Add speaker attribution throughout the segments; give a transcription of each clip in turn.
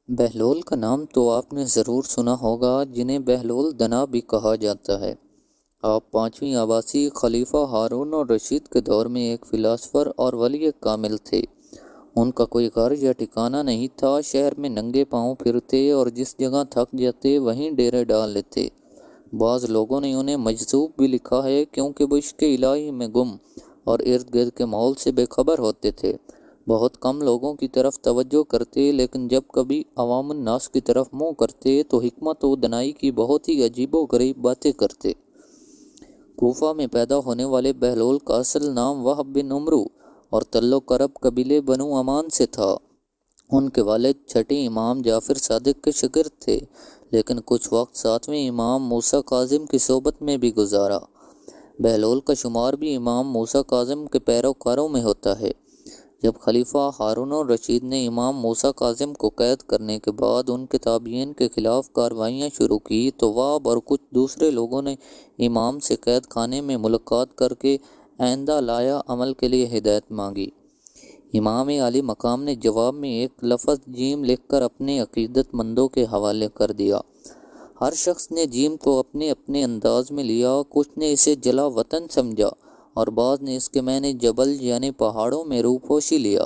Speaker 1: بہلول کا نام تو آپ نے ضرور سنا ہوگا، جنہیں بہلول دنا بھی کہا جاتا ہے۔ آپ پانچویں عباسی خلیفہ ہارون الرشید کے دور میں ایک فلاسفر اور ولی کامل تھے۔ ان کا کوئی گھر یا ٹھکانہ نہیں تھا، شہر میں ننگے پاؤں پھرتے اور جس جگہ تھک جاتے وہیں ڈیرے ڈال لیتے۔ بعض لوگوں نے انہیں مجذوب بھی لکھا ہے، کیونکہ وہ عشق الہی میں گم اور ارد گرد کے ماحول سے بے خبر ہوتے تھے۔ بہت کم لوگوں کی طرف توجہ کرتے، لیکن جب کبھی عوام الناس کی طرف منہ کرتے تو حکمت و دانائی کی بہت ہی عجیب و غریب باتیں کرتے۔ کوفہ میں پیدا ہونے والے بہلول کا اصل نام وہب بن عمرو اور تعلق عرب قبیلے بنو امان سے تھا۔ ان کے والد چھٹے امام جعفر صادق کے شاگرد تھے، لیکن کچھ وقت ساتویں امام موسیٰ کاظم کی صحبت میں بھی گزارا۔ بہلول کا شمار بھی امام موسیٰ کاظم کے پیروکاروں میں ہوتا ہے۔ جب خلیفہ ہارون الرشید نے امام موسیٰ کاظم کو قید کرنے کے بعد ان کے تابعین کے خلاف کارروائیاں شروع کی تو وہب اور کچھ دوسرے لوگوں نے امام سے قید خانے میں ملاقات کر کے آئندہ لایا عمل کے لیے ہدایت مانگی۔ امام عالی مقام نے جواب میں ایک لفظ جیم لکھ کر اپنے عقیدت مندوں کے حوالے کر دیا۔ ہر شخص نے جیم کو اپنے اپنے انداز میں لیا، کچھ نے اسے جلا وطن سمجھا اور بعض نے اس کے معنی جبل یعنی پہاڑوں میں روپوشی لیا،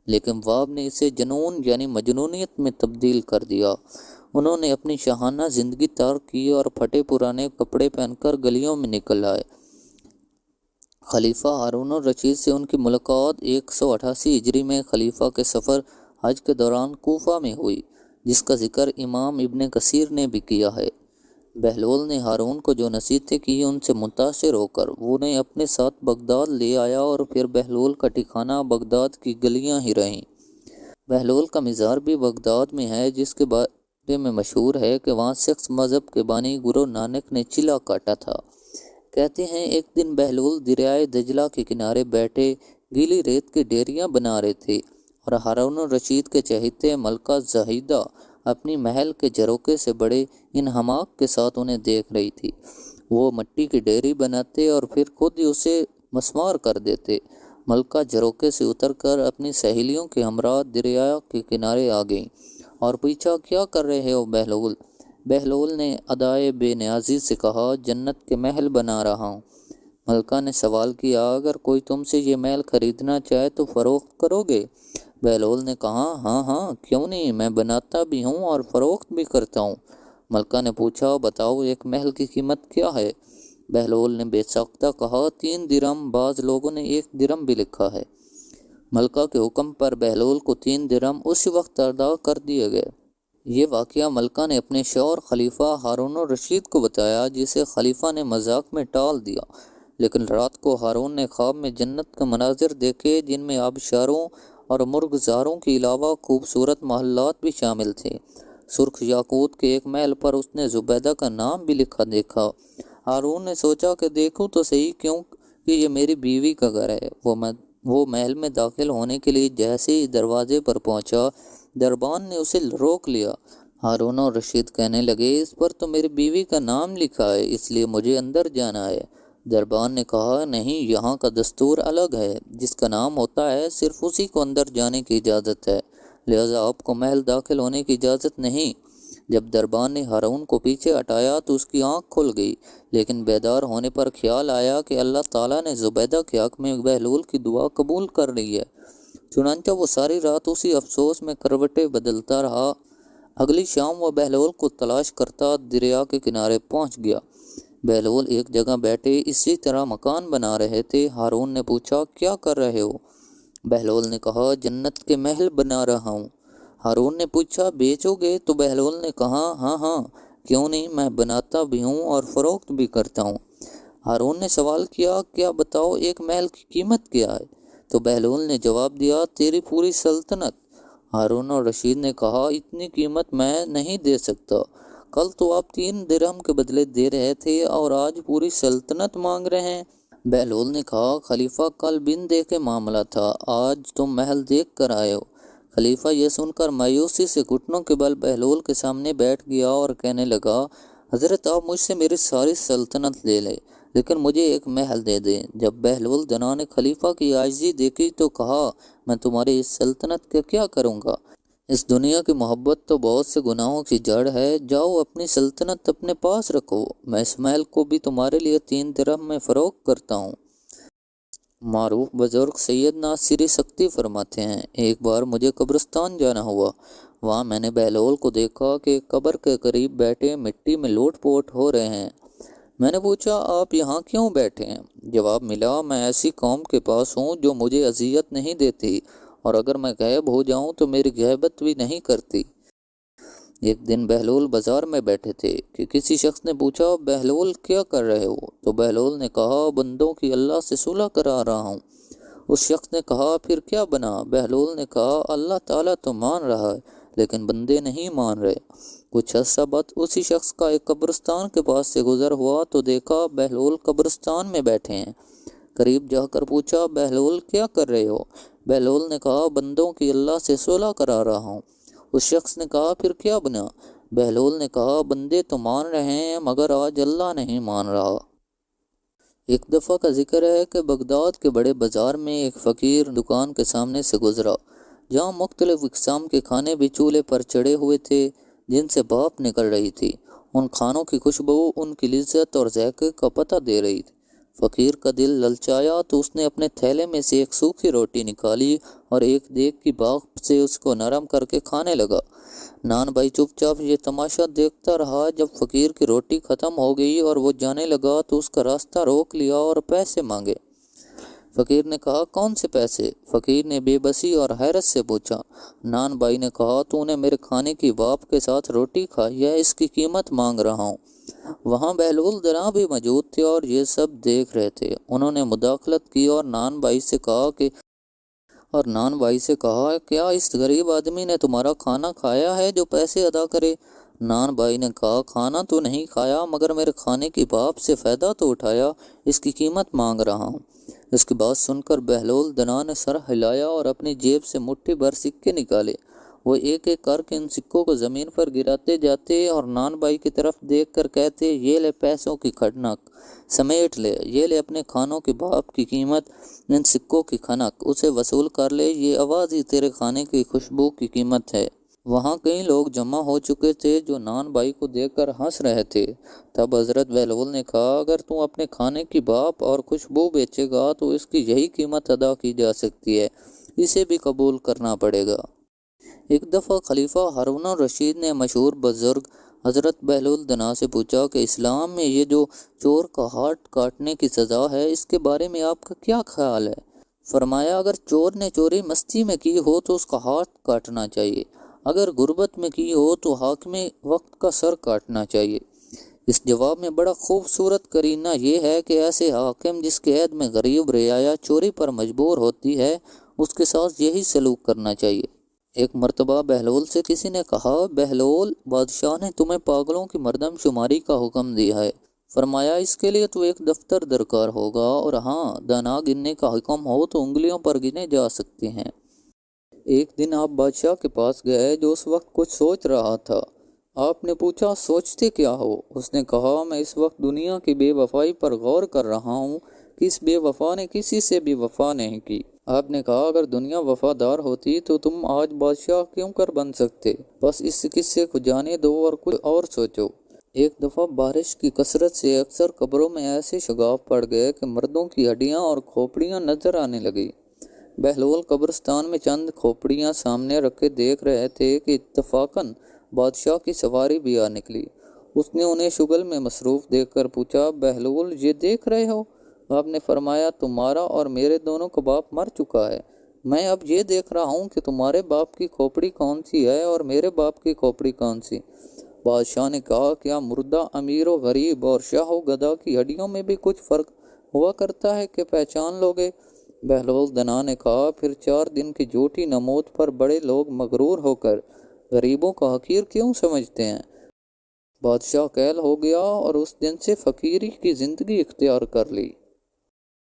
Speaker 1: لیکن وہب نے اسے جنون یعنی مجنونیت میں تبدیل کر دیا۔ انہوں نے اپنی شاہانہ زندگی ترک کی اور پھٹے پرانے کپڑے پہن کر گلیوں میں نکل آئے۔ خلیفہ ہارون الرشید سے ان کی ملاقات 188 ہجری میں خلیفہ کے سفر حج کے دوران کوفہ میں ہوئی، جس کا ذکر امام ابن کثیر نے بھی کیا ہے۔ بہلول نے ہارون کو جو نصیحتیں کی ان سے متاثر ہو کر وہ انہیں اپنے ساتھ بغداد لے آیا، اور پھر بہلول کا ٹھکانہ بغداد کی گلیاں ہی رہیں۔ بہلول کا مزار بھی بغداد میں ہے، جس کے بارے میں مشہور ہے کہ وہاں سکھ مذہب کے بانی گرو نانک نے چلا کاٹا تھا۔ کہتے ہیں ایک دن بہلول دریائے دجلہ کے کنارے بیٹھے گیلی ریت کی ڈیریاں بنا رہے تھے، اور ہارون الرشید کے چہیتے ملکہ زاہدہ اپنی محل کے جھروکے سے بڑے انہماک کے ساتھ انہیں دیکھ رہی تھی۔ وہ مٹی کی ڈیری بناتے اور پھر خود ہی اسے مسمار کر دیتے۔ ملکہ جھروکے سے اتر کر اپنی سہیلیوں کے ہمراہ دریا کے کنارے آ گئیں اور پوچھا، کیا کر رہے ہو بہلول؟ بہلول نے ادائے بے نیازی سے کہا، جنت کے محل بنا رہا ہوں۔ ملکہ نے سوال کیا، اگر کوئی تم سے یہ محل خریدنا چاہے تو فروخت کرو گے؟ بہلول نے کہا، ہاں ہاں، کیوں نہیں، میں بناتا بھی ہوں اور فروخت بھی کرتا ہوں۔ ملکہ نے پوچھا، بتاؤ ایک محل کی قیمت کیا ہے؟ بہلول نے بے ساختہ کہا، 3 درہم، بعض لوگوں نے 1 درہم بھی لکھا ہے۔ ملکہ کے حکم پر بہلول کو 3 درہم اسی وقت ادا کر دیے گئے۔ یہ واقعہ ملکہ نے اپنے شوہر خلیفہ ہارون الرشید کو بتایا، جسے خلیفہ نے مذاق میں ٹال دیا، لیکن رات کو ہارون نے خواب میں جنت کے مناظر دیکھے، جن میں آبشاروں اور مرغزاروں کے علاوہ خوبصورت محلات بھی شامل تھے۔ سرخ یاقوت کے ایک محل پر اس نے زبیدہ کا نام بھی لکھا دیکھا۔ ہارون نے سوچا کہ دیکھوں تو صحیح، کیوں کہ یہ میری بیوی کا گھر ہے۔ وہ محل میں داخل ہونے کے لیے جیسے ہی دروازے پر پہنچا، دربان نے اسے روک لیا۔ ہارون الرشید کہنے لگے، اس پر تو میری بیوی کا نام لکھا ہے، اس لیے مجھے اندر جانا ہے۔ دربان نے کہا، نہیں، یہاں کا دستور الگ ہے، جس کا نام ہوتا ہے صرف اسی کو اندر جانے کی اجازت ہے، لہذا آپ کو محل داخل ہونے کی اجازت نہیں۔ جب دربان نے ہارون کو پیچھے ہٹایا تو اس کی آنکھ کھل گئی، لیکن بیدار ہونے پر خیال آیا کہ اللہ تعالیٰ نے زبیدہ کے حق میں بہلول کی دعا قبول کر لی ہے۔ چنانچہ وہ ساری رات اسی افسوس میں کروٹیں بدلتا رہا۔ اگلی شام وہ بہلول کو تلاش کرتا دریا کے کنارے پہنچ گیا۔ بہلول ایک جگہ بیٹھے اسی طرح مکان بنا رہے تھے۔ ہارون نے پوچھا، کیا کر رہے ہو؟ بہلول نے کہا، جنت کے محل بنا رہا ہوں۔ ہارون نے پوچھا، بیچو گے؟ تو بہلول نے کہا، ہاں ہاں، کیوں نہیں، میں بناتا بھی ہوں اور فروخت بھی کرتا ہوں۔ ہارون نے سوال کیا، کیا بتاؤ ایک محل کی قیمت کیا ہے؟ تو بہلول نے جواب دیا، تیری پوری سلطنت۔ ہارون الرشید نے کہا، اتنی قیمت میں نہیں دے سکتا، کل تو آپ 3 درہم کے بدلے دے رہے تھے اور آج پوری سلطنت مانگ رہے ہیں۔ بہلول نے کہا، خلیفہ کل بن دیکھے معاملہ تھا، آج تم محل دیکھ کر آئے ہو۔ خلیفہ یہ سن کر مایوسی سے گھٹنوں کے بل بہلول کے سامنے بیٹھ گیا اور کہنے لگا، حضرت آپ مجھ سے میری ساری سلطنت لے لیں، لیکن مجھے ایک محل دے دیں۔ جب بہلول دنا نے خلیفہ کی عاجزی دیکھی تو کہا، میں تمہاری اس سلطنت کا کیا کروں گا؟ اس دنیا کی محبت تو بہت سے گناہوں کی جڑ ہے، جاؤ اپنی سلطنت اپنے پاس رکھو، میں اس محل کو بھی تمہارے لیے 3 درہم میں فروخت کرتا ہوں۔ معروف بزرگ سید ناصری سکتی فرماتے ہیں، ایک بار مجھے قبرستان جانا ہوا، وہاں میں نے بہلول کو دیکھا کہ قبر کے قریب بیٹھے مٹی میں لوٹ پوٹ ہو رہے ہیں۔ میں نے پوچھا، آپ یہاں کیوں بیٹھے ہیں؟ جواب ملا، میں ایسی قوم کے پاس ہوں جو مجھے اذیت نہیں دیتی، اور اگر میں غائب ہو جاؤں تو میری غیبت بھی نہیں کرتی۔ ایک دن بہلول بازار میں بیٹھے تھے کہ کسی شخص نے پوچھا، بہلول کیا کر رہے ہو؟ تو بہلول نے کہا، بندوں کی اللہ سے صلح کرا رہا ہوں۔ اس شخص نے کہا، پھر کیا بنا؟ بہلول نے کہا، اللہ تعالیٰ تو مان رہا ہے لیکن بندے نہیں مان رہے۔ کچھ عرصہ بعد اسی شخص کا ایک قبرستان کے پاس سے گزر ہوا تو دیکھا بہلول قبرستان میں بیٹھے ہیں۔ قریب جا کر پوچھا، بہلول کیا کر رہے ہو؟ بہلول نے کہا، بندوں کی اللہ سے صلح کرا رہا ہوں۔ اس شخص نے کہا، پھر کیا بنا؟ بہلول نے کہا، بندے تو مان رہے ہیں مگر آج اللہ نہیں مان رہا۔ ایک دفعہ کا ذکر ہے کہ بغداد کے بڑے بازار میں ایک فقیر دکان کے سامنے سے گزرا، جہاں مختلف اقسام کے کھانے بھی چولہے پر چڑھے ہوئے تھے جن سے بھاپ نکل رہی تھی۔ ان کھانوں کی خوشبو ان کی لذت اور ذائقے کا پتہ دے رہی تھی۔ فقیر کا دل للچایا تو اس نے اپنے تھیلے میں سے ایک سوکھی روٹی نکالی اور ایک دیگ کی بھاپ سے اس کو نرم کر کے کھانے لگا۔ نان بھائی چپ چاپ یہ تماشا دیکھتا رہا۔ جب فقیر کی روٹی ختم ہو گئی اور وہ جانے لگا تو اس کا راستہ روک لیا اور پیسے مانگے۔ فقیر نے کہا، کون سے پیسے؟ فقیر نے بے بسی اور حیرت سے پوچھا۔ نان بھائی نے کہا، تو نے میرے کھانے کی بھاپ کے ساتھ روٹی کھائی ہے، اس کی قیمت مانگ رہا ہوں۔ وہاں بہلول دراں بھی موجود تھے اور یہ سب دیکھ رہے تھے۔ انہوں نے مداخلت کی اور نان بھائی سے کہا کیا اس غریب آدمی نے تمہارا کھانا کھایا ہے جو پیسے ادا کرے؟ نان بھائی نے کہا، کھانا تو نہیں کھایا مگر میرے کھانے کی بھاپ سے فائدہ تو اٹھایا، اس کی قیمت مانگ رہا ہوں۔ اس کی بات سن کر بہلول دنا نے سر ہلایا اور اپنی جیب سے مٹھی بھر سکے نکالے۔ وہ ایک ایک کر کے ان سکوں کو زمین پر گراتے جاتے اور نان بھائی کی طرف دیکھ کر کہتے، یہ لے پیسوں کی کھڑنک، سمیٹ لے، یہ لے اپنے کھانوں کی بھاپ کی قیمت، ان سکوں کی کھنک، اسے وصول کر لے، یہ آواز ہی تیرے کھانے کی خوشبو کی قیمت ہے۔ وہاں کئی لوگ جمع ہو چکے تھے جو نان بھائی کو دیکھ کر ہنس رہے تھے۔ تب حضرت بہلول نے کہا، اگر تم اپنے کھانے کی بھاپ اور خوشبو بیچے گا تو اس کی یہی قیمت ادا کی جا سکتی ہے، اسے بھی قبول کرنا پڑے گا۔ ایک دفعہ خلیفہ ہارون الرشید نے مشہور بزرگ حضرت بہلول دنا سے پوچھا کہ اسلام میں یہ جو چور کا ہاتھ کاٹنے کی سزا ہے، اس کے بارے میں آپ کا کیا خیال ہے؟ فرمایا، اگر چور نے چوری مستی میں کی ہو تو اس کا ہاتھ کاٹنا چاہیے، اگر غربت میں کی ہو تو حاکم وقت کا سر کاٹنا چاہیے۔ اس جواب میں بڑا خوبصورت قرینہ یہ ہے کہ ایسے حاکم جس کے عہد میں غریب رعایا چوری پر مجبور ہوتی ہے، اس کے ساتھ یہی سلوک کرنا چاہیے۔ ایک مرتبہ بہلول سے کسی نے کہا، بہلول، بادشاہ نے تمہیں پاگلوں کی مردم شماری کا حکم دیا ہے۔ فرمایا، اس کے لیے تو ایک دفتر درکار ہوگا، اور ہاں، دانا گننے کا حکم ہو تو انگلیوں پر گنے جا سکتے ہیں۔ ایک دن آپ بادشاہ کے پاس گئے جو اس وقت کچھ سوچ رہا تھا۔ آپ نے پوچھا، سوچتے کیا ہو؟ اس نے کہا، میں اس وقت دنیا کی بے وفائی پر غور کر رہا ہوں کہ اس بے وفا نے کسی سے بھی وفا نہیں کی۔ آپ نے کہا، اگر دنیا وفادار ہوتی تو تم آج بادشاہ کیوں کر بن سکتے؟ بس اس قصے کو جانے دو اور کچھ اور سوچو۔ ایک دفعہ بارش کی کثرت سے اکثر قبروں میں ایسے شگاف پڑ گئے کہ مردوں کی ہڈیاں اور کھوپڑیاں نظر آنے لگی۔ بہلول قبرستان میں چند کھوپڑیاں سامنے رکھے دیکھ رہے تھے کہ اتفاقاً بادشاہ کی سواری بھی آ نکلی۔ اس نے انہیں شغل میں مصروف دیکھ کر پوچھا، بہلول، یہ دیکھ رہے ہو؟ آپ نے فرمایا، تمہارا اور میرے دونوں کا باپ مر چکا ہے، میں اب یہ دیکھ رہا ہوں کہ تمہارے باپ کی کھوپڑی کون سی ہے اور میرے باپ کی کھوپڑی کون سی۔ بادشاہ نے کہا، کیا مردہ امیر و غریب اور شاہ و گدھا کی ہڈیوں میں بھی کچھ فرق ہوا کرتا ہے کہ پہچان لوگے؟ بہلول دنا نے کہا، پھر 4 دن کی جھوٹی نمود پر بڑے لوگ مغرور ہو کر غریبوں کو حقیر کیوں سمجھتے ہیں؟ بادشاہ قیل ہو گیا اور اس دن سے فقیری کی زندگی اختیار کر لی۔